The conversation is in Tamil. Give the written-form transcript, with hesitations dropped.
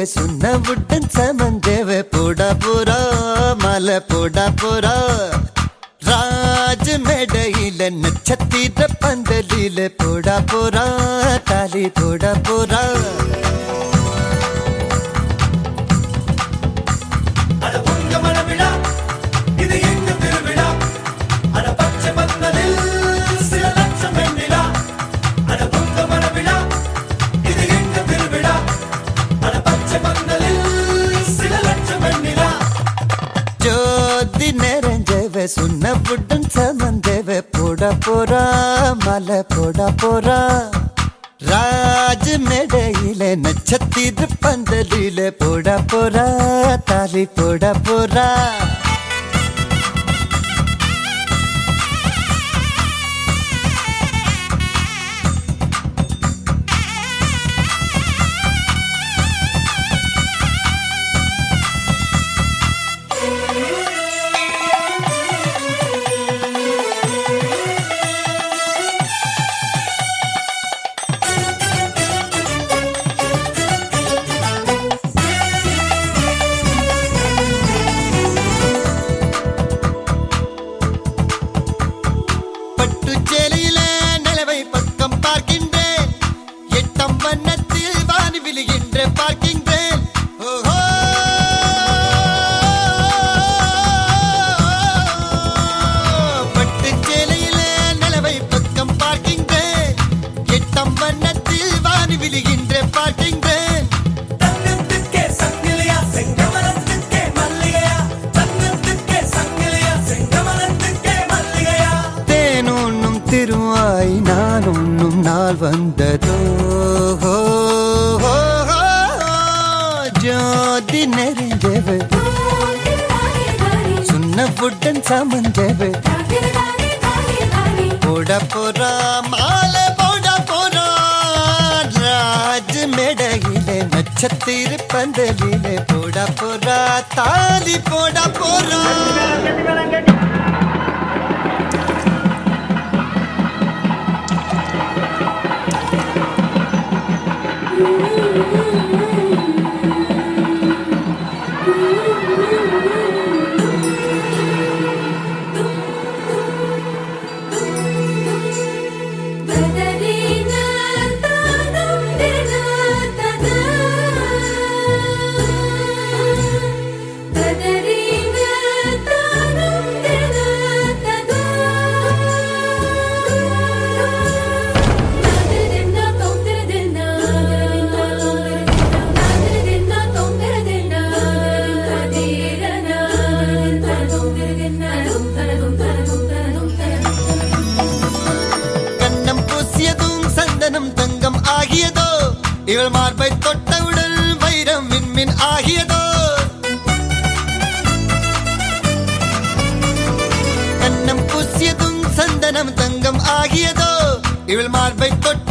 सुन्न वुड्डन समंदेवे पोड़ा पोरा माल पोड़ा पोरा राज मेडइल नक्षत्तिर पंदलिल पोड़ा पोरा ताली पोड़ा पोरा सुन्न वुड्डन समंदेवे पोड़ा पोरा माल पोड़ा पोरा राज मेडइले नक्षत्तिर पंदलिले पोड़ा पोरा ताली पोड़ा पोरा திருவாய் நான் உண்ணும் நாள் வந்ததோ ஜோதி நெறிஞ்சவு சுன்ன புட்டன் சமஞ்சவு போட போறா மாலை போட போறா ராஜ் மேடையிலே நட்சத்திர பந்தலிலே போட போறா தாலி போட போறா தங்கம் ஆகியதோ இவள் மார்பை தொட்டவுடன் வைரம் மின்மின் ஆகியதோ கண்ணம் பூசியதும் சந்தனம் தங்கம் ஆகியதோ இவள் மார்பை தொட்ட